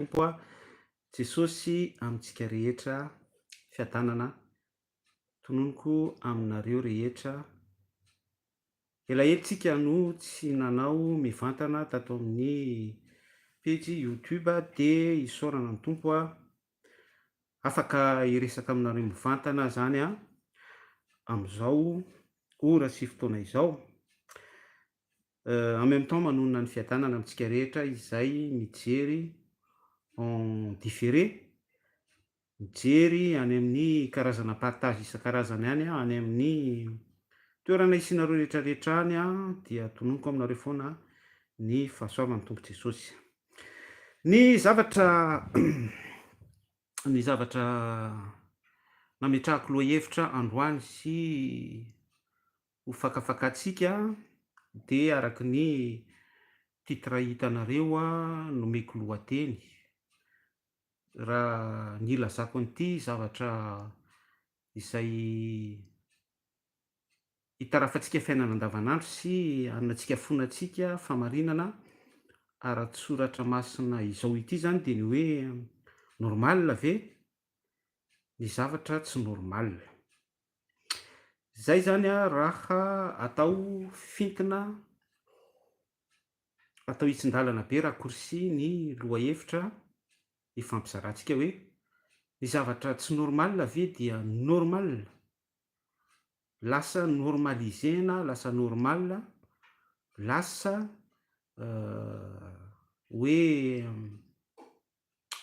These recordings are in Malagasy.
Tompo a Jesosy amintsika rehetra fiadanana tononoko aminareo rehetra. Elahelitsika no tsy nanao mivantana tato amin'ny page YouTube de isaorana ny tompo a afaka hiresaka aminareo mivantana zany a am'izao ora sy fotoana izao. En même temps manonona ny fiadanana amintsika rehetra izay mijery en différé, mijery any amin'ny karazana partage isan-karazany any a, any amin'ny toerana isianareo rehetrarehetra any a, dia tononoko aminareo foana ny fahasoavan'ny Tompo Jesosy. Ny zavatra ny zavatra nametrahako lohahevitra androany sy ho fakafakantsika de araky ny titre hitanareo a nomeko lohateny. Raha ny ilazako an'ity zavatra izay hitarafatsika fiainana andavanandro sy hanantsika fonantsika famarinana ara-tsoratra masina izao ity zany de ny hoe normal ve ny zavatra tsy normal. Zay zany a raha atao fintina, atao hitsin-dàlana be raha korsy ny lohahevitra ifampizarantsika hoe ny zavatra tsy normal ve dia normal, lasa normalisena, lasa normal, lasa hoe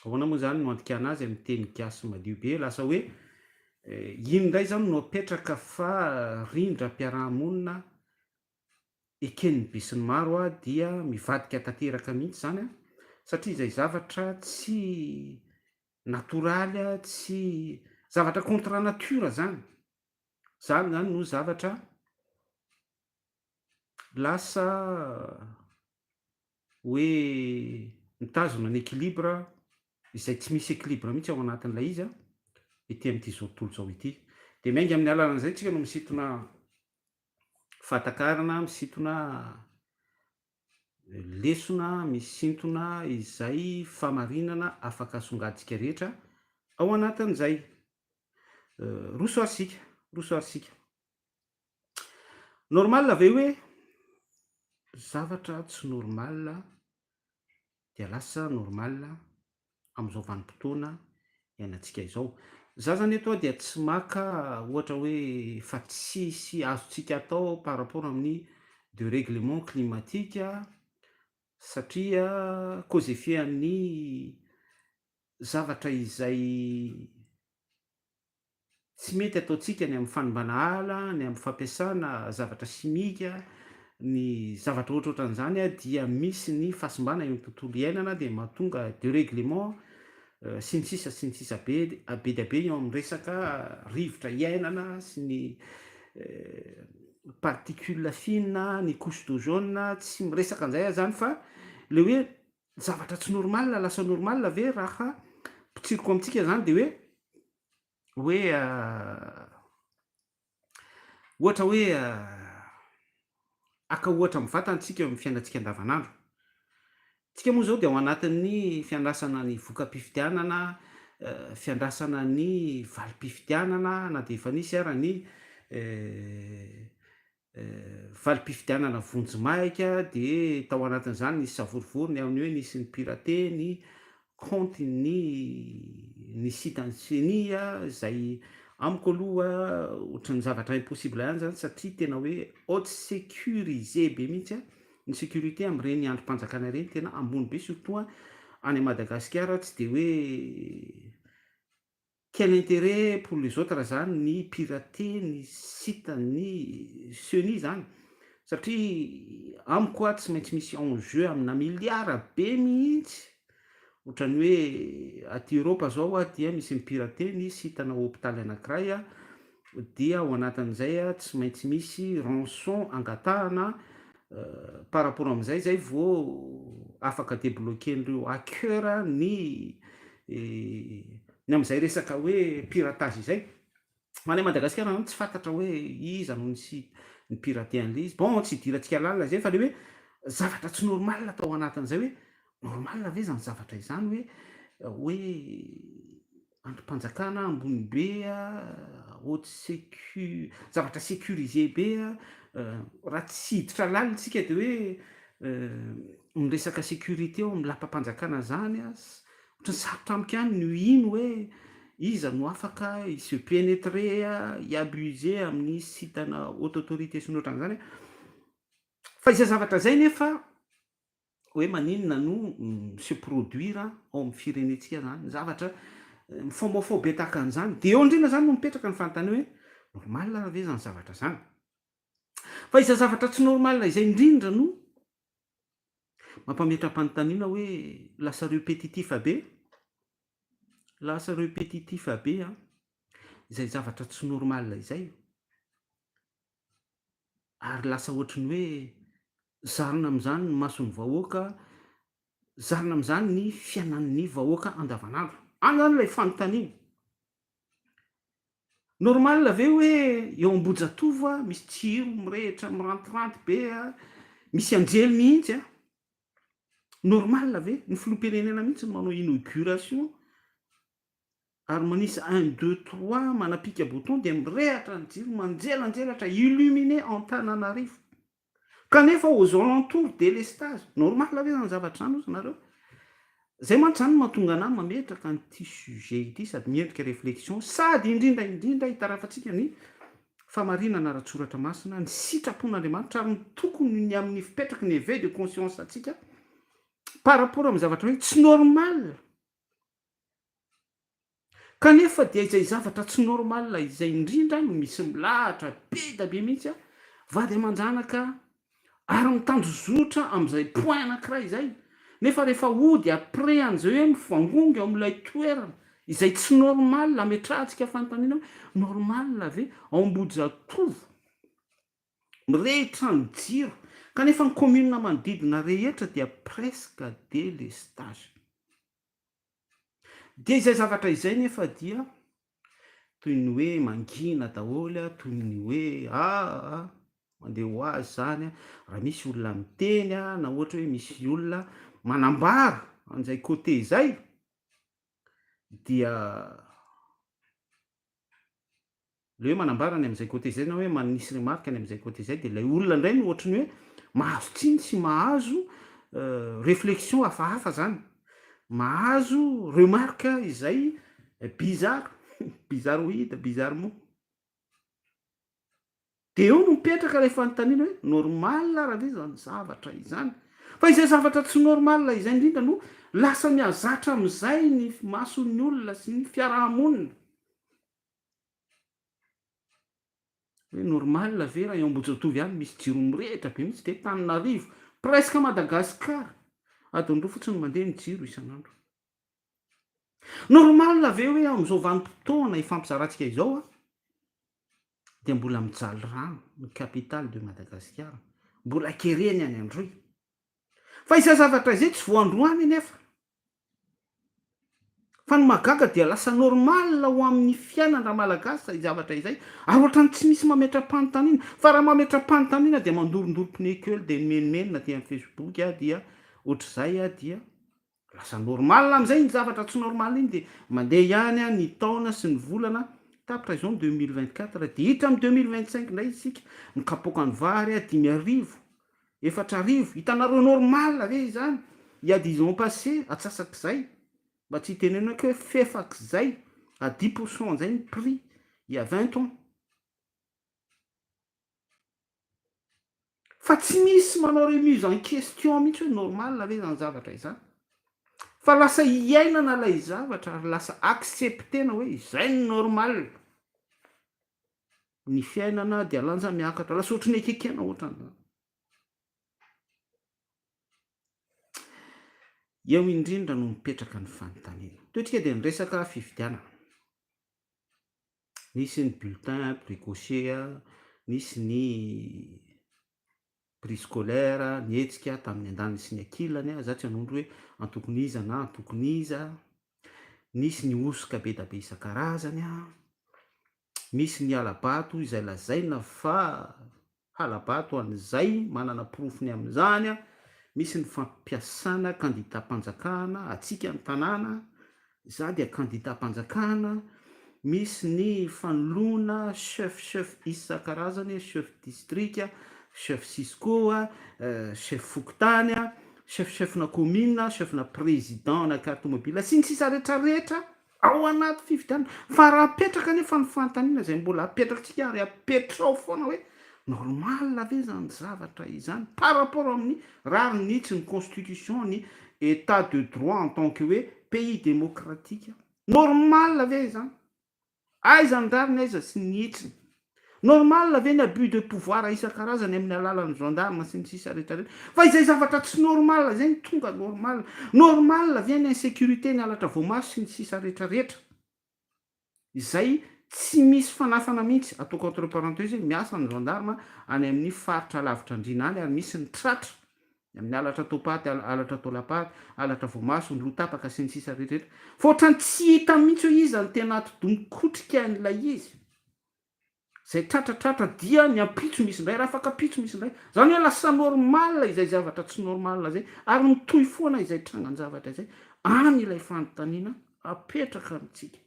ahoana moa zany no andikana azy amin'ny teny gasy madio be, lasa hoe iny indray zany no apetraka fa rindram-piarahamonina eken'ny be sy ny maro a dia mivadika tanteraka mihitsy zany a, satria zay zavatra tsy natoraly a, tsy zavatra contre nature zany. Zany zany no zavatra lasa hoe mitazona ny équilibre izay tsy misy équilibre mihitsy ao anatin'ilay izy a, ety amin'ity zao tontolo zao ity. De miainga amin'ny alalan'izay tsika no misintona fahatakarana, misintona lesona, misintona izay famarinana afaka asongaditsika rehetra ao anatin'izay. Rosoarisika. Normal ve hoe zavatra tsy normal dia lasa normal am'izao vanim-potoana iainantsika izao. Za zany eto a dia tsy maka ohatra hoe fa tsisy azontsika atao par rapport amin'ny dérèglement climatique satria cause effet amin'ny zavatra izay tsy mety ataontsika ny amin'ny fanimbana ala, ny amin'ny fampiasana zavatra simika, ny zavatra ohatrohatran'izany a dia misy ny fahasimbana eo amin'ny tontolo iainana de mahatonga dérèglement sy ny sisa be dia be eo amin'ny resaka rivotra iainana sy ny particule fine, ny couche d'ozone, tsy miresaka an'izay zany fa le hoe zavatra tsy normal lasa normal ve raha pitsiriko amintsika zany de hoe ohatra hoe aka ohatra mivatantsika eo amin'ny fiainantsika andavanandro. Tsika moa zao de ao anatin'ny fiandrasana ny voka-pifidianana, fiandrasana ny valim-pifidianana na de efa nisy ara ny valim-pifidianana vonjimaika de tao anatin'izany nisy savorivory amin'ny hoe nisy ny piraté, ny compte ny site enseigne zay amiko aloha ohatran'ny zavatra impossible ihany zany satria tena hoe haute sécurisé be mihitsy a, ny sécurité am'ireny androm-panjakana ireny tena ambony be surtout any Madagasikara tsy de hoe quel intérêt pour les autres zany ny piraté, ny site, ny CENI zany satria amiko a tsy maintsy misy enjeu amina miliara be mihitsy. Ohatran'ny hoe aty Europa zao a dia misy ny piraté ny sitana hôpitaly anankiray a, dia ao anatin'izay a tsy maintsy misy rançon angatahana par rapport am'izay zay vao afaka débloquen'ireo hacker ny am'izay resaka hoe piratage izay. Any Madagasikara zany tsy fantatra hoe iza no nisy ny piraté an'le izy. Bon tsy idirantsika lalina zay fa le hoe zavatra tsy normal atao anatin'izay hoe normal ve zany zavatra izany hoe androm-panjakana ambony bea haute zavatra sécurisé bea raha tsy hiditra lalitsika de hoe miresaka sécurité eo amy lapam-panjakana zany ohatrany sarotra amiko ihany no ino hoe iza no afaka se pénétrer hiabuser amin'ny sitana haute autorité sy ny ohatran'zany fa iza zavatra zay nefa hoe maninona no se produire ao amy firenetsika zany zavatra mifombafobe tahaka an'izany de eo indrindra zany no mipetraka ny fanontany hoe normal ve zany zavatra zany fa iza zavatra tsy normal izay indrindra no mampametram-panontaniana hoe lasa répétitif be izay zavatra tsy normal izay ary lasa ohatrany hoe zarina am'izany ny mason'ny vahoaka zarina am'izany ny fiainan'ny vahoaka andavanandro any zany lay fanontaniana normal ve hoe eo ambojatova misy tsiro mirehitra mirantiranty be misy anjely mihitsy normal ve ny filoam-pirenena mihitsy ny manao inauguration ary manisy 1 2 3 manapika bouton de mirehatra ny jiro manjelanjelatra illuminé Antananarivo kanefa aux alentours délestage normal ve zany zavatra zany ozy nareo zay mantsy zany mahatonga anahy mametraka nyity sujet ity sady miendrika réflexion sady indrindra hitarafatsika ny famarinana ratsoratra masina ny sitrapon'Andriamanitra ary ny tokony ny amin'ny fipetraky ny éveil de conscience atsika par rapport amy zavatra hoe tsy normal kanefa dia izay zavatra tsy normal izay indrindra no misy milahatra be da be mihitsy vady aman-janaka ary mitanjozotra am'izay point anankiray izay nefa rehefa ody après an'izay hoe mivangonga eo am'ilay toerana izay tsy normal ametrahantsika fanontaniana hoe normal ve ao ambojatovo mirehitra ny jiro kanefa ny commune manodidina rehetra dia presque délestage de izay zavatra izay nefa dia toy ny hoe mangina daholy toy ny hoe mandeha ho azy zany raha misy olona miteny na ohatra hoe misy olona manambara an'izay côté zay dia le hoe manambara ny am'izay côté zay na hoe manisy remarque ny am'izay côté zay de lay olona indray no ohatra ny hoe mahazo tsiny sy mahazo réflexion hafahafa zany mahazo remarque izay bizarre bizarroïde bizarrement de eo no mipetraka lay fanontaniana hoe normal raha ve zany zavatra izany fa izay zavatra tsy normal izay indrindra no lasa miazatra am'izay ny mason'ny olona sy ny fiarahamonina hoe normal ve raha eo ambojatovo ihany misy jiro mirehitra be mihitsy de Tananarivo presque Madagasikara adin'ireo fotsiny mandeha ny jiro isan'andro normal ve hoe am'izao vanim-potoana ifampizarantsika izao de mbola mijaly rano ny capitale de Madagasikara mbola kereny any Androy fa isa zavatra izay tsy voandroany nefa fa ny magaga dia lasa normal ho amin'ny fiainana malagasy izay zavatra izay ary ohatrany tsy misy mametram-panontaniana fa raha mametram-panontaniana dia mandorondoro-pneu kely de menomenona ty amin'ny Facebook dia ohatr'izay dia lasa normal am'izay ny zavatra tsy normal iny de mandeha ihany ny taona sy ny volana tapitra izao 2024 de hitra amy 2025 ndray isika mikapoka ny vary 5,000 hitanareo normal ve izany il y a 10 ans passé atsasak'izay mba tsy hitenena hoe fefak'izay à 10% zay ny prix il y a 20 ans fa tsy misy manao remise en question mihitsy hoe normal ve zany zavatra izany fa lasa hiainana lay zavatra ary lasa acceptena hoe izay ny normal ny fiainana dia lanja miakatra lasa ohatrany ekekena ohatran'izany eo indrindra no mipetraka ny fanontaniana toetrika dia nyresaka fifidianana nisy ny bulletin précoché nisy ny prix scolaire ny etsika tamin'ny andaniny sy ny ankilany za tsy hanondro hoe antokoniza na antokoniza nisy ny osoka be da be isan-karazany misy ny alabato izay lazaina fa alabato an'izay manana profony am'izany misy ny fampiasana kandidat-panjakana atsika ny tanàna za dia kandidat-panjakana, misy ny fanoloana chef isan-karazany, chef distrika, chef siskoa, chef fokotanya, chefna commune, chefna président na carte mobile sy ny sisa rehetrarehetra ao anaty fividianana fa raha apetraka nefa ny fanontaniana zay mbola apetrakantsika ary apetrao foana hoe normal ave zany zavatra izany par rapport amin'ny rary nitsy ny constitution ny état de droit en tant que hoe pays démocratique normal ave zany aiza ny rariny aiza sy nitsiny normal ave ny abus de pouvoir isan-karazany amin'ny alalan'ny gendarme sy ny sisa rehetrarehetra fa izay zavatra tsy normal zany tonga normal ave ny insécurité ny alatra voamaso sy ny sisa rehetrarehetra izay tsy misy fanafana mihitsy ataoko entre parenthèse miasa ny gendarme any amin'ny faritra lavitra andrina any ary misy ny tratra amin'ny alatra topaty alatra tolapaty alatra voamaso ny lotapaka sy ny sisa rehetrarehetra fa ohatrany tsy hita mihitsy hoe izy ny tena ato-domikotrika n'ilay izy zay tratratratra dia ny ampitso misy indray raha afaka apitso misy indray zany hoe lasa normal izay zavatra tsy normal zay ary mitohy foana izay trangany zavatra izay any ilay fanontaniana apetraka amitsika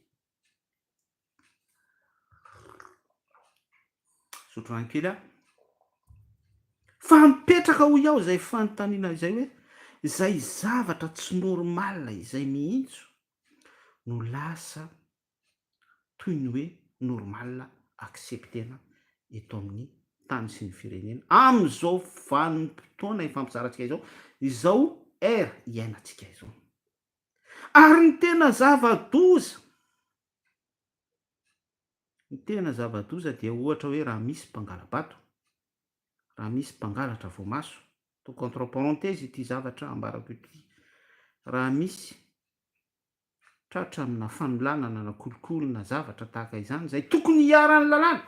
sotro ankely a fa mipetraka ho iaho zay fanontaniana izay hoe zay zavatra tsy normal izay mihintso no lasa toy ny hoe normal acceptena eto amin'ny tany sy ny firenena am'izao vanim-potoana ifampizarantsika izao era iainantsika izao ary ny tena zava-doza dia ohatra hoe raha misy mpangala-bato raha misy mpangalatra voamaso toko entre parenthèse ity zavatra ambarako ity raha misy tratra amina fanolanana na kolokolona zavatra tahaka izany zay tokony hiarany lalàna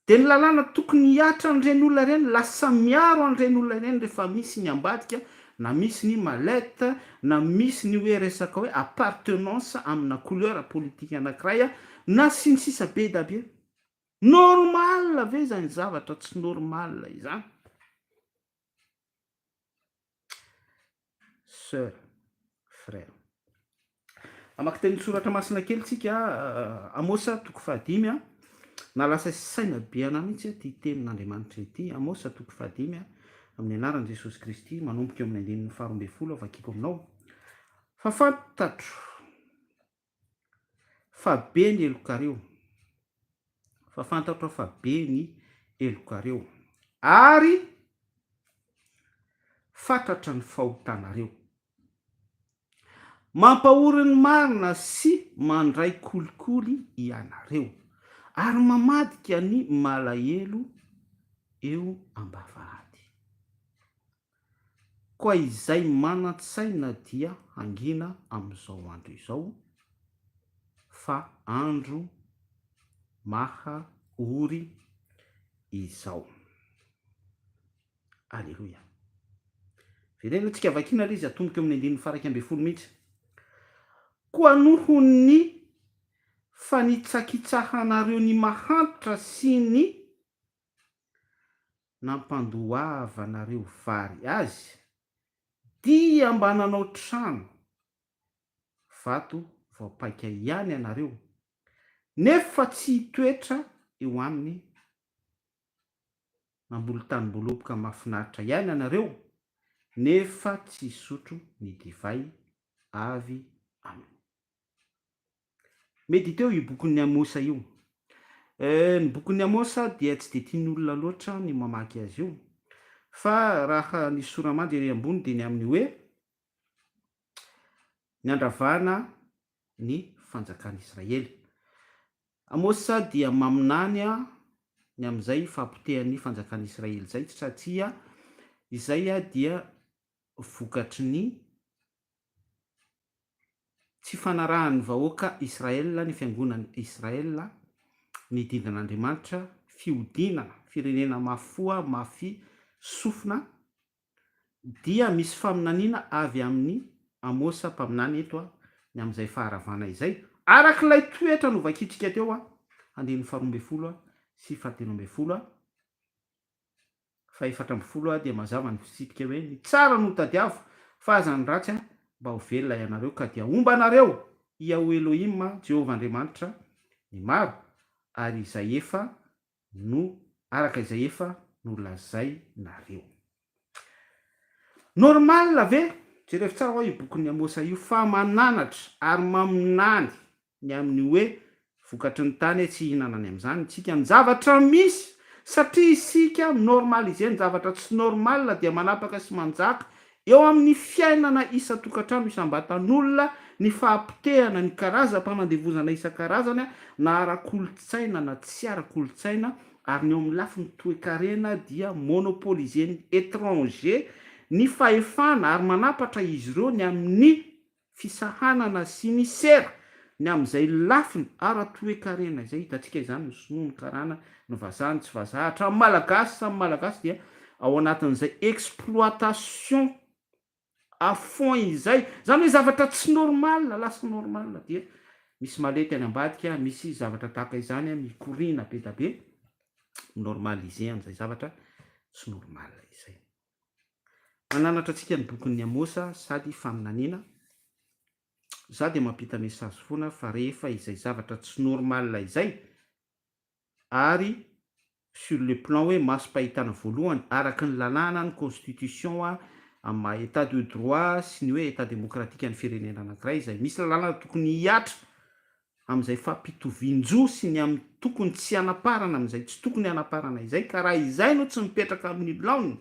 de ny lalàna tokony hiatra n'ireny olona reny lasa miaro an'ireny olona reny rehefa misy ny ambadika na misy ny malette na misy ny hoe resaka hoe appartenance amina couleur politique anankiray na sy ny sisa be da be normal ave zany zavatra tsy normal izany sœur frère amaky teny soratra masina kely tsika amosa toko fahadimy na lasa saina be ana mihitsy ty tenin'Andriamanitra ity amosa toko fahadimy amin'ny anaran'i Jesosy Kristy manomboka eo amin'ny andinin'ny faharoamby folo avakiko aminao fa fantatro fa be ny elokareo fa fantatro fa be ny elokareo ary fantatra ny fahotanareo mampahory ny marina sy mandray kolikoly ianareo ary mamadika ny malahelo eo ambavahady koa izay manan-tsaina dia hangina amin'izao andro izao fa andro maha ory izao alleloia verena tsika vakina lay izy atomboka amin'ny andininy faraky amby folo mihitsy koa noho ny fanitsakitsahanareo ny mahantra sy ny nampandoavanareo vary azy dia mba nanao trano vato vaopaika ihany ianareo nefa tsy hitoetra eo aminy nambolo-tany-boloboka mahafinaritra ihany ianareo nefa tsy hisotro ny divay avy aminy mety teo io bokon'ny Amosa io ny bokon'ny Amosa dia tsy de tian'olona loatra ny mamaky azy io fa raha ny soramandy ery ambony dia ny amin'ny hoe ny andravana ny fanjakan'Israely Amosa dia maminany ny amin'izay fampotehan'ny fanjakan'Israely zay satria izay dia vokatry ny tsy fanarahan'ny vahoaka Israel ny fiangonan'ny Israel ny didin'Andriamanitra fihodinana firenena mafoa mafy sofina dia misy faminaniana avy amin'ny Amosa mpaminany eto ny amin'izay faharavana izay arak'ilay toetra no vakitrika teo andin'ny faharoamby folo sy fahatelo amby folo fa 4 dia mazava ny fitsipika hoe ny tsara no tadiavo fa azany ratsy a mba ho velona ianareo ka dia omba anareo iaho Elohima Jehovah Andriamanitra ny maro ary izay efa no araka izay efa no lazay nareo. Normal ave jerevy tsara hoa io bokin'ny Amosa io fa mananatra ary maminany ny amin'ny hoe vokatry ny tany tsy hihinanany amin'izany itsika ny zavatra misy satria isika normalize ny zavatra tsy normal dia manapaka sy manjaka eo amin'ny fiainana isa-tokantrano isam-batan'olona ny fahampitehana ny karazam-panandevozana isan-karazany na ara-kolotsaina na tsy ara-kolotsaina ary ny eo amin'ny lafiny toe-karena dia monopolize ny étranger ny fahefana ary manapatra izy ireo ny amin'ny fisahanana sy ny sera ny amin'izay lafiny ara-toe-karena izay hitantsika izany ny sonoa ny karana ny vazaha ny tsy vazaha hatramin'ny malagasy samy malagasy dia ao anatin'izay exploitation à fond izay zany hoe zavatra tsy normal lasa normal dia misy malety any ambadika misy zavatra tahaka izany mikorina be da be normalize an'izay zavatra tsy normal izay. Mananatra antsika ny bokin'ny Amosa sady faminaniana za dia mampita mesazy foana fa rehefa izay zavatra tsy normal izay ary sur le plan hoe masom-pahitana voalohany araky ny lalàna ny constitution amin'ny état de droit sy ny hoe état démocratique ny firenena anankiray izay misy lalàna tokony hiatra amin'izay fampitovian-jo sy ny amin'ny tokony tsy anaparana amin'izay tsy tokony anaparana izay ka raha izay no tsy mipetraka amin'ny laoniny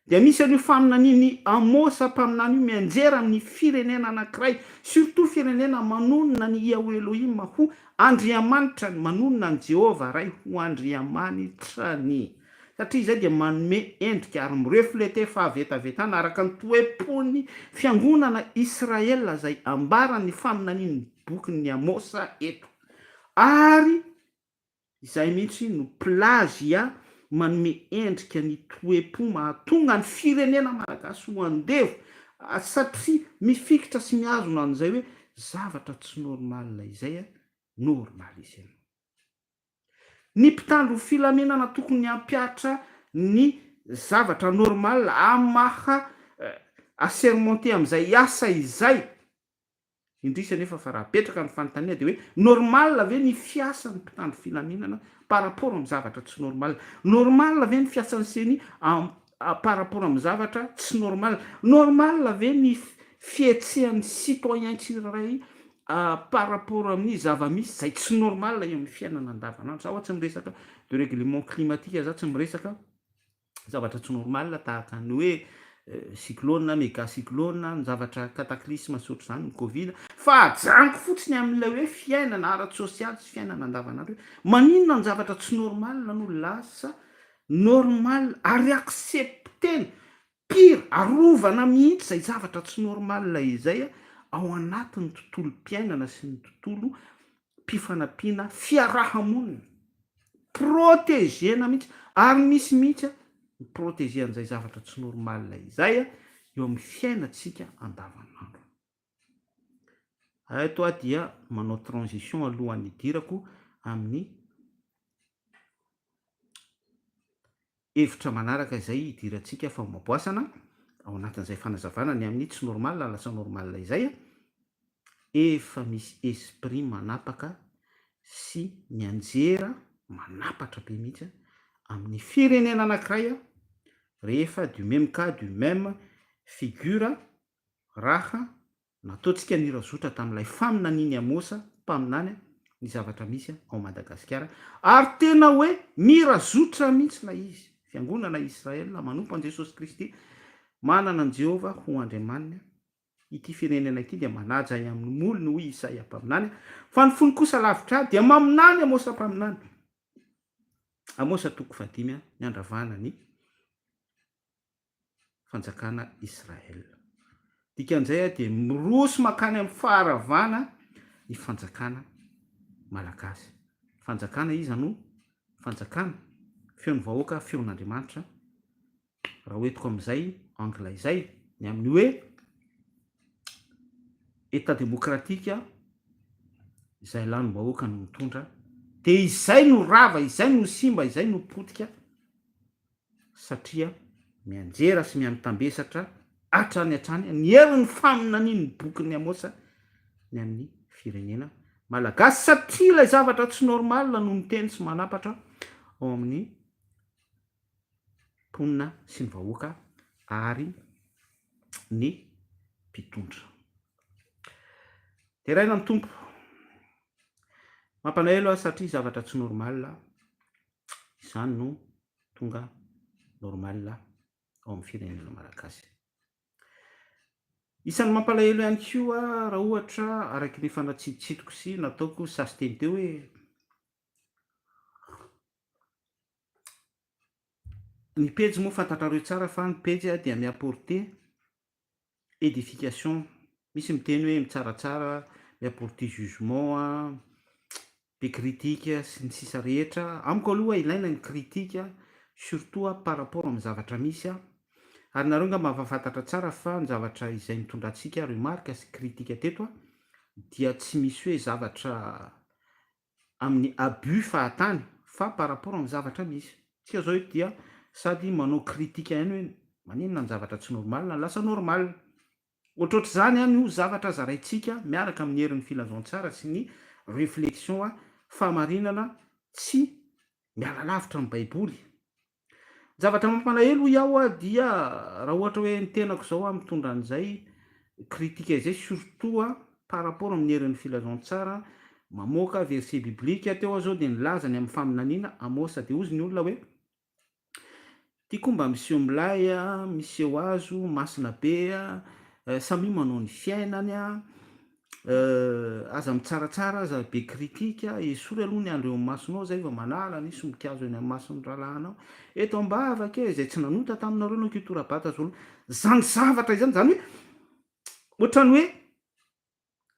dia misy an'io faminaniany Amosa mpaminany io mianjera amin'ny firenena anankiray surtout firenena manonona ny Iaho Elohima ho andriamanitra ny manonona ny Jehova ray ho andriamanitra ny satria izay dia manome endrika ary mireflete fahavetavetana araka ny toe-pony fiangonana Israela zay ambarany faminaniany bokin'ny Amosa eto ary izay mihitsy no plagia manome endrika ny toe-po mahatonga ny firenena malagasy ho andevo satria mifikitra sy miazona an'izay hoe zavatra tsy normal izay normalisena. Ny mpitandro filaminana tokony hampiatra ny zavatra normal amaha assermonté amin'izay asa izay indrisa nefa fa raha petraka ny fanontaniana dia hoe normal ave ny fiasan'ny mpitandro filaminana par rapport amin'ny zavatra tsy normal. Normal ave ny fiasan'ny seny par rapport amin'ny zavatra tsy normal. Normal ave ny fietsehan'ny citoyen tsirairay par rapport amin'ny zava-misy izay tsy normal eo amin'ny fiainana andavanandro. Za ohatsy miresaka de règlement climatique za tsy miresaka zavatra tsy normal tahaka ny hoe cyclone méga cyclone ny zavatra cataclysme sotro zany ny covid fa ajaniko fotsiny amin'ilay hoe fiainana ara-sosialy sy fiainana andavanandro hoe maninona ny zavatra tsy normal no lasa normal ary acceptena pire arovana mihitsy zay zavatra tsy normal izay ao anatin'ny tontolo-piainana sy ny tontolo mpifanampiana fiarahamonina protégena mihitsy ary misy mihitsy protégé an'izay zavatra tsy normal izay eo amin'ny fiainatsika andavanandro. Eto dia manao transition alohan'ny idirako amin'ny hevitra manaraka izay idirantsika fa maboasana ao anatin'izay fanazavana ny amin'ny tsy normal lasa normal izay efa misy esprit manapaka sy mianjera manapatra be mihitsy amin'ny firenena anankiray rehefa du même cas du même figure raha nataontsika nirazotra tamin'ilay faminaniany Amosa mpaminany ny zavatra misy ao Madagasikara ary tena hoe mirazotra mihitsy lay izy fiangonana Israela manompo an Jesosy Kristy manana ny Jehova ho andriamanina ity firenena ity dia manaja amin'ny molony hoy Isaia mpaminany fa ny fony kosa lavitra dia maminany Amosa mpaminany. Amosa 5 ny andravana ny fanjakana Israela. Dikan'izay dia miroso makany amin'ny faharavana ny fanjakana malagasy. Fanjakana izy no fanjakana feon'ny vahoaka feon'Andriamanitra raha hoentiko amin'izay angla izay ny amin'ny hoe état démocratique izay lany vahoaka no mitondra dia izay no rava izay no simba izay no potika satria mianjera sy mianotambesatra atrany atrany ny herin'ny faminaniany bokyny amosa ny amin'ny firenena malagasy satria ilay zavatra tsy normal no miteny sy manapatra ao amin'ny mponina sy ny vahoaka ary ny mpitondra de raina ny tompo mampanaelo a satria zavatra tsy normal izany no tonga normal ao amin'ny firenena malagasy isan'ny mampalahelo ihany koa raha ohatra araky ny fanatsitotsitoko sy nataoko sasy teny teo hoe ny pejy moa fantatrareo tsara fa ny pejy dia miapporter édification misy miteny hoe mitsaratsara miapporter jugement be critique sy ny sisa rehetra amiko aloha ilaina ny critique surtout par rapport amin'ny zavatra misy ary nareo nga mahafafantatra tsara fa ny zavatra izay mitondrantsika remarque sy critique teto dia tsy misy hoe zavatra amin'ny abus fahatany fa par rapport amin'ny zavatra misy tsika zao dia sady manao critique ihany hoe maninona ny zavatra tsy normal na lasa normal ohatroatra zany any io zavatra zaraintsika miaraka amin'ny herin'ny filazantsara sy ny réflexion famarinana tsy miala lavitra ny baiboly zavatra mampalahelo iaho dia raha ohatra hoe ny tenako zao mitondra an'izay critique zay surtout par rapport amin'ny herin'ny filazantsara mamoaka verset biblique teo zao de nilazany amin'ny faminaniana amosa de ozy ny olona hoe tiako mba miseho milay miseho azo masina be samy manao ny fiainany aza mitsaratsara aza be critique esory aloha ny andreo amin'ny masonao zay va manala nisy mikazo eny amin'ny masony ralahanao eto ambavaka zay tsy nanota taminareo no kitorabata zao zany zavatra izany zany hoe ohatrany hoe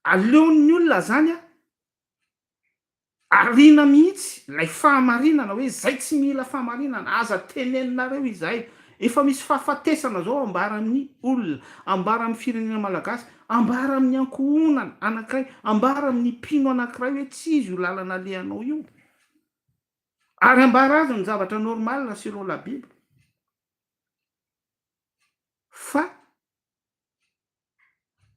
aleon'ny olona zany arina mihitsy lay fahamarinana hoe zay tsy mila fahamarinana aza teneninareo izay efa misy fahafatesana zao ambara amin'ny olona ambara amin'ny firenena malagasy ambara amin'ny ankohonana anankiray ambara amin'ny mpino anankiray hoe tsy izy io lalana lehanao io ary ambara azy ny zavatra normal selon la bible fa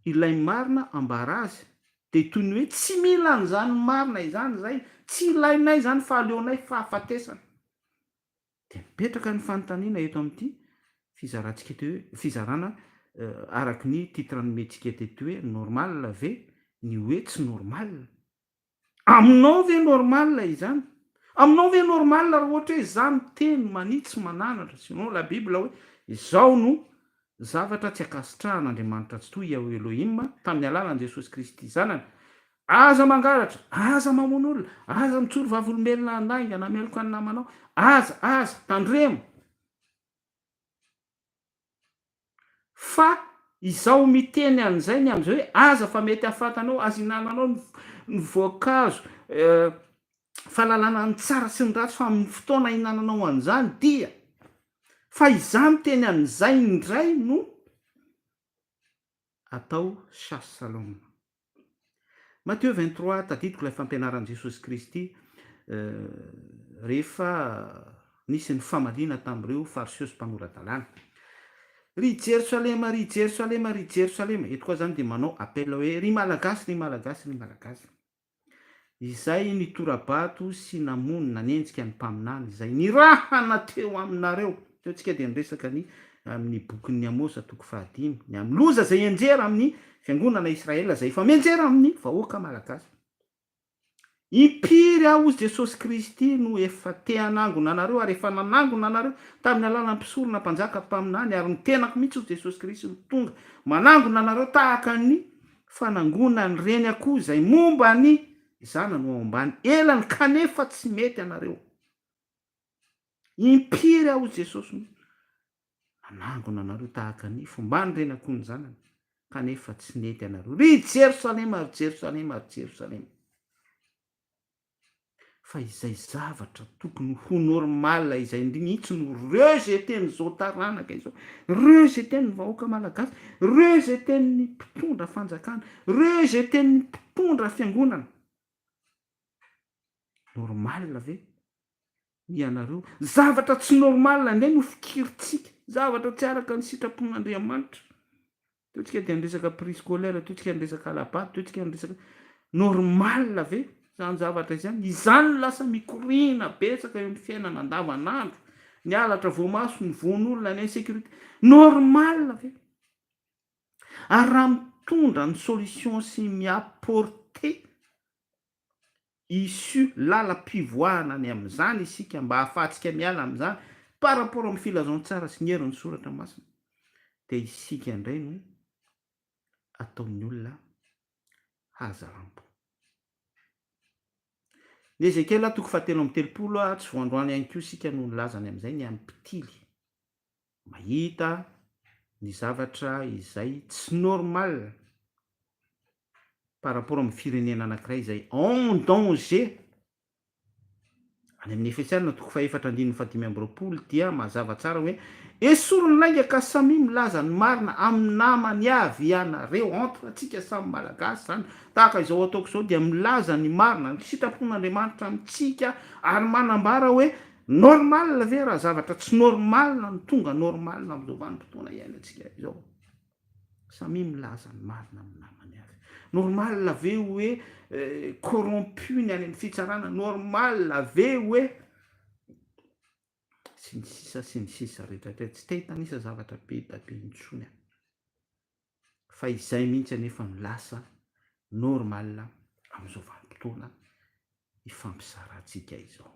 ilay marina ambara azy de toy ny hoe tsy mila an'izany marina izany zay tsy ilainay zany fa aleonay fahafatesana de mipetraka ny fanontaniana eto amin'ity fizarantsika eto hoe fizarana araky ny titre nomentsika teto hoe normal ve ny hoe tsy normal aminao ve normal izany aminao ve normal raha ohatra hoe zany teny manitsy mananatra sinon la bible hoe izao no zavatra tsy akasitrahan'Andriamanitra tsy toy ao Elohim tamin'ny alalan'i Jesosy Kristy zanany aza mangalatra aza mamono olona aza mitsoro vavolombelona andaingana meloko any namanao aza tandremo fa izao miteny an'izay ny am'izay hoe aza fa mety hahafatanao aza inananao ny voankazo fahalalana ny tsara sy ny ratsy fa amin'ny fotoana inananao an'izany dia fa izany teny an'izay indray no atao chasse salomon Matthieu 23 tadidiko ilay fampianaran'i Jesosy Kristy rehefa nisy ny famadina tamin'ireo fariseo sy mpanorandalàna ry Jerosalema ry Jerosalema ry Jerosalema eto koa zany de manao appel hoe ry malagasy ry malagasy ry malagasy izay ny torabato sy namonina nanenjika ny mpaminany izay ny raha nateo aminareo teo tsika de niresaka ny amin'ny bokin'ny Amosa toko 15 ny amin'ny loza zay enjera amin'ny fiangonana Israela zay efa mienjera amin'ny vahoaka malagasy impiry aho ozy Jesosy Kristy no efa te hanangona anareo ary efa nanangona anareo tamin'ny alalan'ny mpisorona mpanjaka mpaminany ary nitenako mihitsy ozy Jesosy Kristy no tonga manangona anareo tahaka ny fanangonany reny akoho zay momba ny zanany ao ambany elany kanefa tsy mety anareo impiry aho ozy Jesosy no nanangona anareo tahaka ny fombany reny akoho ny zanany kanefa tsy nety anareo ry Jerosalema ry Jerosalema ry Jerosalema fa izay zavatra tokony ho normal izay mihitsy no rejeten'ny zao taranaka izao rejeten'ny vahoaka malagasy rejeten'ny mpitondra fanjakana rejeten'ny mpitondra fiangonana normal ve ianareo zavatra tsy normal indray no fikiritsika zavatra tsy araka ny sitrapon'andriamanitra totsika dia nyresaka prix scolaire totsika nyresaka labaty totsika nyresaka normal ve zany zavatra izany izany lasa mikorina betsaka eo amin'ny fiainana andavanandro ny alatra voamaso ny voan'olona ny insécurité normal ve ary raha mitondra ny solution sy miapporte issue lala-pivoahana ny amin'izany isika mba hahafahantsika miala amin'izany par rapport amin'ny filazantsara sy ny herin'ny soratra masina dia isika indray no ataon'ny olona hazarampo ny Ezekela toko fahatelo amby telopolo tsy voandroany ihany koa isika no nilazany amin'izay ny amin'ny mpitily mahita ny zavatra izay tsy normal par rapport amin'ny firenena anankiray izay en danger any amin'ny efetsiarina toko faefatra andininy fadimy amby roapolo dia mazava tsara hoe esorony laingaka samy milaza ny marina amin'ny namany avy ianareo entre atsika samy malagasy zany tahaka izao ataoko izao dia milaza ny marina ny sitrapon'andriamanitra amitsika ary manambara hoe normal ve raha zavatra tsy normal ny tonga normal amin'izao vanim-potoana iainantsika izao samy milaza ny marina amin'ny namany avy normal ve hoe corrompu ny any amin'ny fitsarana normal ve hoe sy ny sisa rehetrarehetra tsy tehitanisa zavatra be da be intsony fa izay mihitsy anefa ny lasa normal amin'izao vanim-potoana ifampisarantsika izao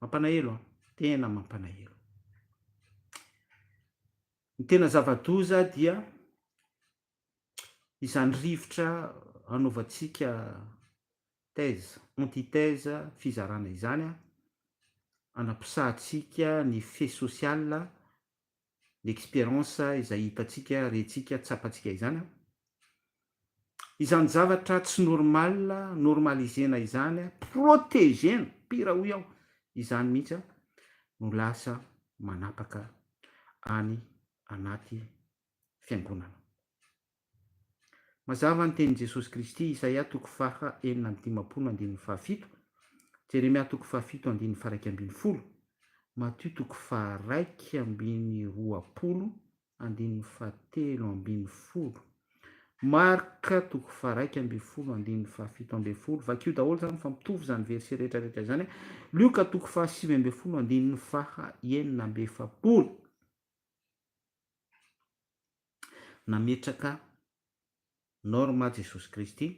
mampanahelo tena mampanahelo ny tena zava-doza dia izany rivotra anaovantsika thèse antithèse fizarana izany anampisahantsika ny fait social l'expérience izay hitantsika rentsika tsapantsika izany izany zavatra tsy normal normalisena izany protégena pira ho aho izany mihitsy no lasa manapaka any anaty fiangonana mazava ny tenin' Jesosy Kristy Isaia toko faha enina amby dimapolo andininy fahafito Jeremia toko fahafito andininy faraiky ambin'ny folo Matthieu toko faha raiky ambin'ny roapolo andininy fahatelo ambin'ny folo Marka toko faha raiky ambin'ny folo andininy fahafito ambin'ny folo vakio daholo zany fa mitovy zany verset rehetrarehetra zany Luka toko faha sivy ambin'ny folo andininy faha enina amby efapolo nametraka norma Jesosy Kristy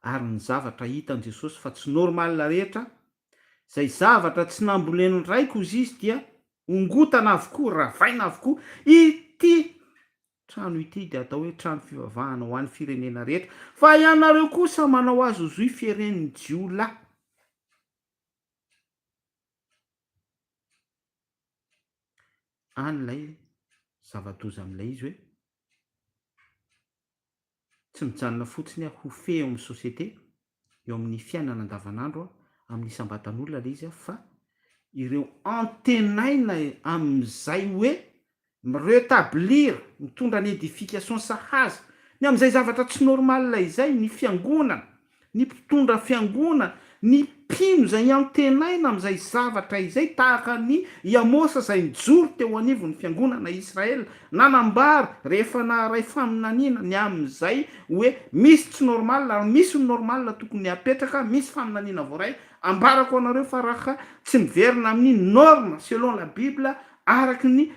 ary ny zavatra hitan' Jesosy fa tsy normal rehetra zay zavatra tsy namboleno ndraiky ozy izy dia ongotana avokoa ravaina avokoa ity trano ity dia atao hoe trano fivavahana ho an'ny firenena rehetra fa ianareo kosa manao azy ozoy firen'ny jiola anylay zava-doza amin'ilay izy hoe tsy mijanona fotsiny ho fe eo amin'ny société eo amin'ny fiainana andavanandro amin'ny isam-batan'olona le izy fa ireo antenaina amin'izay hoe mirétablir mitondra ny édification sahaza ny amin'izay zavatra tsy normal izay ny fiangonana ny mpitondra fiangonana ny mpino zay antenaina amin'izay zavatra izay tahaka ny Iamosa zay nijoro teo anivon'ny fiangonana Israela nanambary rehefa naharay faminaniana ny amin'izay hoe misy tsy normal ary misy ny normal tokony hapetraka misy faminaniana voaray ambarako anareo fa raha tsy miverina amin'ny norme selon la Bible araky ny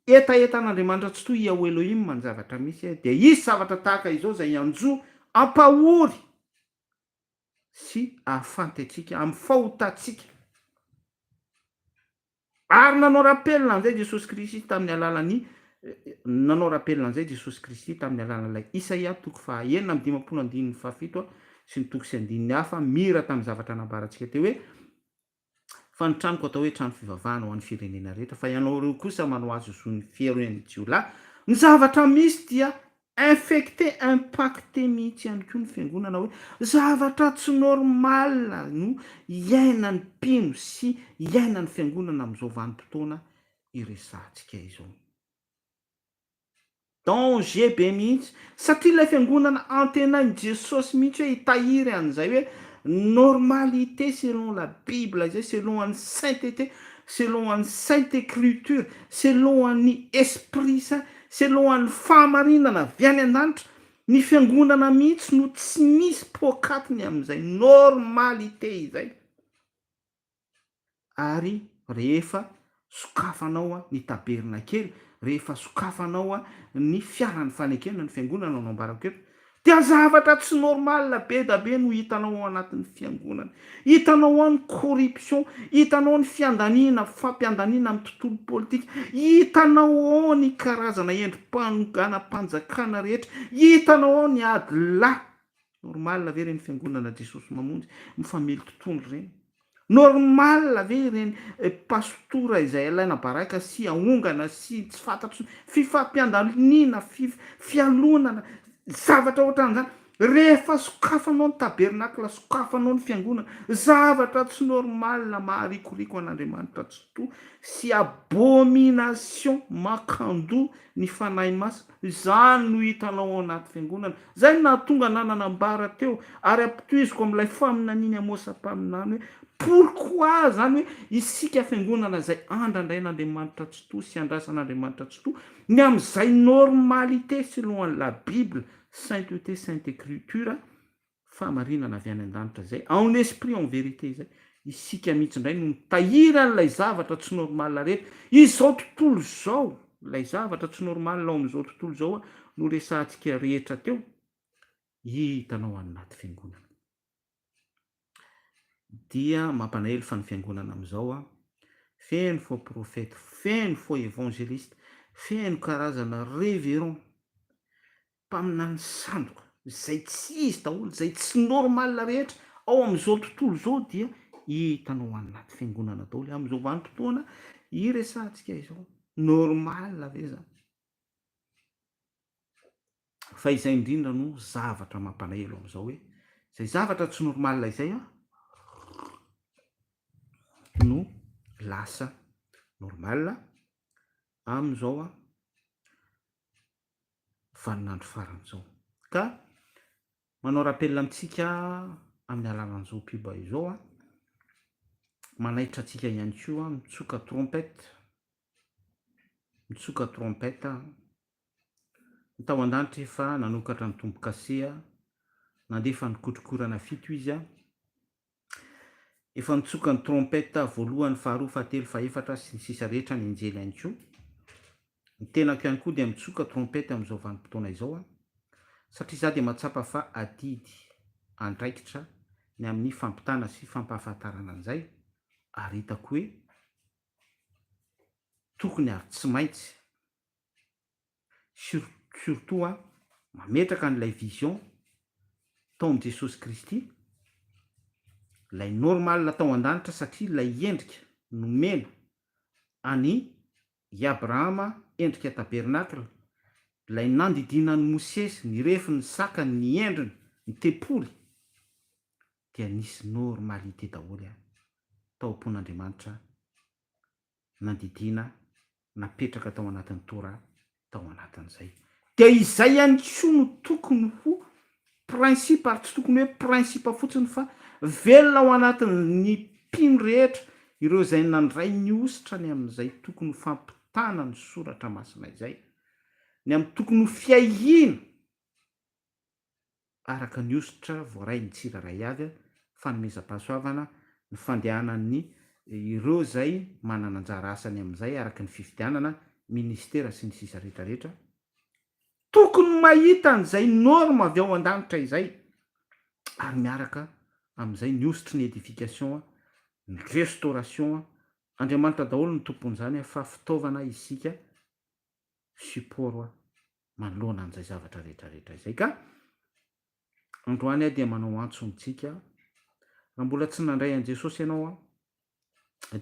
etaetan'Andriamanitra tsy toy ao Elohim ny zavatra misy dia isy zavatra tahaka izao zay anjo ampahory sy ahafanty atsika amin'ny fahotatsika ary nanao rapelina an'izay Jesosy Kristy tamin'ny alalan'ny nanao rapelina an'izay Jesosy Kristy tamin'ny alalan'ilay Isaia toko faha enina amby dimapolo andininy fahafito sy ny toko sy andininy hafa mira tamin'ny zavatra nambarantsika teo hoe fa ny tranoko atao hoe trano fivavahana ho an'ny firenena rehetra fa ianao reo kosa manao azy zo ny firen'ny jiola ny zavatra misy dia infecté impacté mihitsy ihany koa ny fiangonana hoe zavatra tsy normal no iainany mpino sy iainany fiangonana amin'izao vanim-potoana iresahantsika izao danger be mihitsy satria ilay fiangonana antenain'i Jesosy mihitsy hoe hitahiry an'izay hoe normalité selon la Bible zay, selon an'ny sainteté, selon an'ny sainte écriture, selon an'ny esprit saint, selon an'ny fahamarinana avy any an-danitra. Ny fiangonana mihitsy no tsy misy pokatiny amin'izay normalité izay. Ary rehefa sokafanao a ny tabernakely, rehefa sokafanao a ny fiaran'ny fanekena ny fiangonana no ambarako eto, dia zavatra tsy normala be da be no hitanao ao anatin'ny fiangonana. Hitanao ao ny corruption, hitanao ny fiandaniana, fampiandaniana amin'ny tontolo politika, hitanao ao ny karazana endrim-panogana-panjakana rehetra, hitanao ao ny ady lahy. Normala ve reny fiangonana Jesosy mamonjy mifamely tontolo reny? Normal ve reny pastora izay alaina baraka sy aongana sy tsy fantatro fifampiandaniana, fialonana, zavatra ohatran'izany? Rehefa sokafanao ny tabernakla, sokafanao ny fiangonana, zavatra tsy normal maharikoriko an'Andriamanitra tsy to sy abomination makandoa ny fanahy masina, izany no hitanao ao anaty fiangonana. Zay nahatonga nananambara teo ary ampitohiziko amin'ilay faminaniany amosampaminany hoe pourquoi zany hoe isika fiangonana zay andrandrain'Andriamanitra tsy to sy andrasan'Andriamanitra tsy to, ny amin'izay normalité selon la Bible, sainteté, sainte écriture, fahamarinana avy any an-danitra zay, en esprit en vérité zay, isika mihitsy indray no mitahiry an'ilay zavatra tsy normal rehetra. Izao tontolo zao, ilay zavatra tsy normal ao amin'izao tontolo zao no resantsika rehetra teo, hitanao anaty fiangonana. Dia mampalahelo fa ny fiangonana amin'izao feno fo profeta, feno fo évangéliste, feno karazana révérend, mpaminany sandoka, zay tsy izy daholo, zay tsy normal rehetra ao amin'izao tontolo zao, dia hitanao anaty fiangonana daholo amin'izao vanim-potoana iresantsika izao. Normal ve zany? Fa izay indrindra no zavatra mampalahelo amin'izao hoe zay zavatra tsy normal izay no lasa normal amin'izao vaninandro faran'izao. Ka manao rappel amintsika amin'ny alalan'izao piba izao manaitra antsika ihany koa mitsoka trompette, mitsoka trompette. Ny tao an-danitra efa nanokatra ny tombo-kase, nandefa ny kotrokorana fito izy efa nitsoka ny trompette voalohany, faharoa, fahatelo, fahaefatra sy ny sisa rehetra ny anjely ihany koa. Ny tenako ihany koa dia mitsoka trompette amin'izao vanim-potoana izao satria za dia mahatsapa fa adidy andraikitra ny amin'ny fampitana sy fampahafantarana an'izay, ary hitako hoe tokony ary tsy maintsy surtout mametraka n'ilay vision taon'i Jesosy Kristy, lay normal tao an-danitra, satria lay endrika nomena any i Abrahama, endrika tabernakla, lay nandidinan'ny Mosesy ny refiny, ny sakany, ny endriny, ny tempoly, dia nisy normalité daholo tao am-pon'Andriamanitra nandidina, napetraka tao anatin'ny Torah tao anatin'izay. Dia izay ihany koa no tokony ho principe, ary tsy tokony hoe principe fotsiny fa velona ao anatin'ny mpino rehetra, ireo izay nandray ny ositra ny amin'izay tokony ho fampitana ny soratra masina izay, ny amin'ny tokony ho fiahina araka ny ositra voaray ny tsiraray avy, fanomezam-pahasoavana, ny fandehanan'ny ireo izay manana anjara asany amin'izay araka ny fifidianana, ministera sy ny sisa rehetrarehetra. Tokony mahita an'izay norme avy ao an-danitra izay, ary miaraka amin'izay ny ositry ny édification, ny restauration. Andriamanitra daholo ny tompon'izany fa fitaovana isika support manoloana an'izay zavatra rehetrarehetra izay. Ka androany dia manao antso amintsika, raha mbola tsy nandray an' Jesosy ianao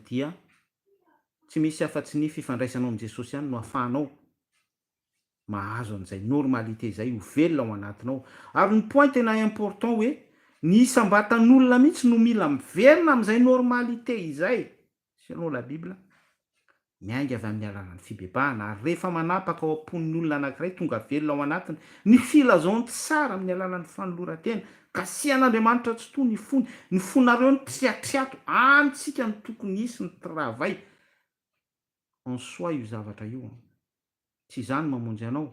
dia tsy misy afa-tsy ny fifandraisanao amin'i Jesosy ihany no ahafahanao mahazo an'izay normalité izay ho velona ao anatinao. Ary ny point tena important hoe ny isam-batan'olona mihitsy no mila miverina amin'izay normalité izay selon la Bible, miainga avy amin'ny alalany fibebahana ary rehefa manapaka ao am-pon'ny olona anankiray tonga velona ao anatiny ny filazaony tsara amin'ny alalan'ny fanolorantena ka sian'andriamanitra tsy toa ny fony ny fonareo ny triatriato anytsika ny tokony isy ny travay en soi io zavatra io tsy izany mamonjy anao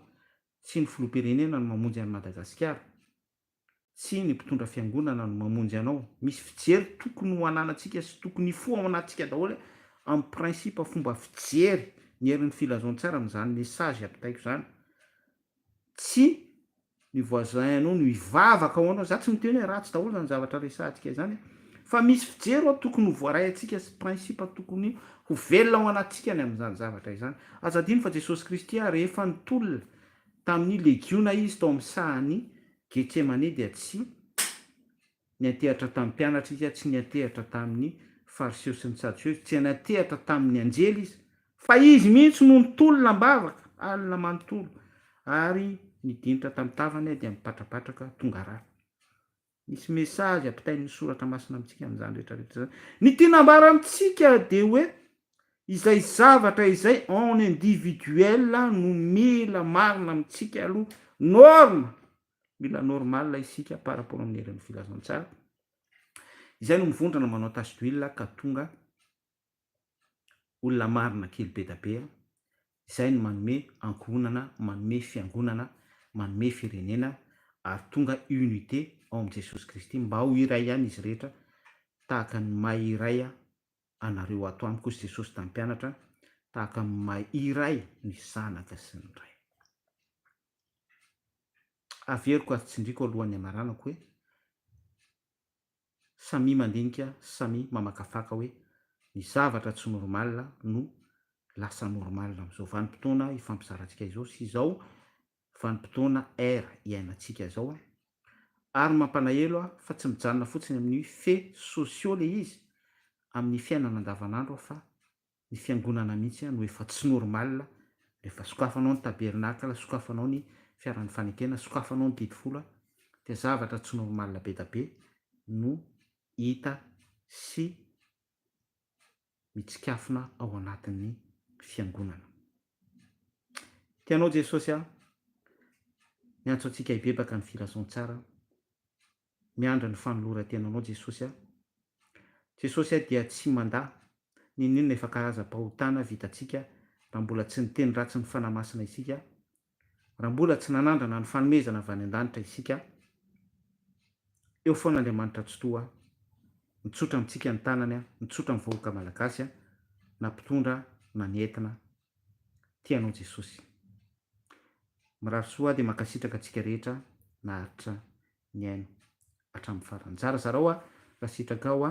tsy ny filoam-pirenena no mamonjy an'i Madagasikara tsy ny mpitondra fiangonana no mamonjy anao misy fijery tokony ho ananantsika sy tokony fo ao anatsika daholo amin'ny prinsipa fomba fijery ny herin'ny filazaon-tsara amin'izany mesazy ampitaiko zany tsy ny voisin anao no hivavaka ao anao za tsy miteny hoe ratsy daholo zany zavatra resahantsika izany fa misy fijery ao tokony ho voaray antsika sy prinsipa tokony ho velona ao anatsika ny amin'izany zavatra izany azadiny fa Jesosy Kristy rehefa nitolona tamin'ny legiona izy tao amin'ny sahany Getsemane dia tsy niantehatra tamin'ny mpianatra izy tsy niantehatra tamin'ny fariseo sy ny sadoseo tsy niantehatra tamin'ny anjely izy fa izy mihitsy no nitolona mbavaka alina manontolo ary nidinitra tamin'ny tavany dia mipatrapatraka tonga rà misy mesazy ampitain'ny soratra masina amintsika amin'izany rehetrarehetra zany ny tinambara amintsika dia hoe izay zavatra izay en individuel no mila marina amintsika aloha norme mila normal isika par rapport amin'ny herin'ny filazaon-tsara izay no mivondrana manao tasy d'huile ka tonga olona marina kely be da be izay no manome ankohonana manome fiangonana manome firenena ary tonga unité ao amin'i Jesosy Kristy mba ho iray ihany izy rehetra tahaka ny mahay iray anareo ato amiko sy Jesosy tamin'ny mpianatra tahaka ny mahay iray ny zanaka sy ny ray averiko ary tsindriko alohan'ny amaranako hoe samy mandinika samy mamakafaka hoe ny zavatra tsy normal no lasa normal amin'izao vanim-potoana ifampizarantsika izao sy izao vanim-potoana era iainantsika zao ary mampalahelo fa tsy mijanona fotsiny amin'ny fait sociaux le izy amin'ny fiainana andavanandro fa ny fiangonana mihitsy no efa tsy normal rehefa sokafanao ny tabernakla sokafanao ny fiaran'ny fanekena sokafanao ny didifolo dia zavatra tsy normal be da be no hita sy mitsikafona ao anatin'ny fiangonana tianao Jesosy miantso antsika hibebaka ny filazaon-tsara miandra ny fanoloran-tenanao Jesosy Jesosy dia tsy mandà ninona efa karazam-pahotana vitantsika raha mbola tsy niteny ratsy ny fanamasina isika raha mbola tsy nanandrana ny fanomezana avy any an-danitra isika eo foana Andriamanitra tsy toa mitsotra amintsika ny tanany mitsotra amin'ny vahoaka malagasy na mpitondra na ny entina tianao Jesosy mirary soa dia mankasitraka antsika rehetra naharitra ny aino hatramin'ny farany zarazarao raha sitraka ao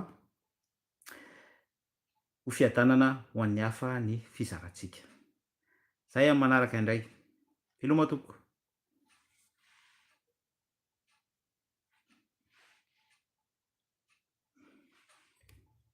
ho fiadanana ho an'ny hafa ny fizarantsika zay amin'ny manaraka indray veloma tompoko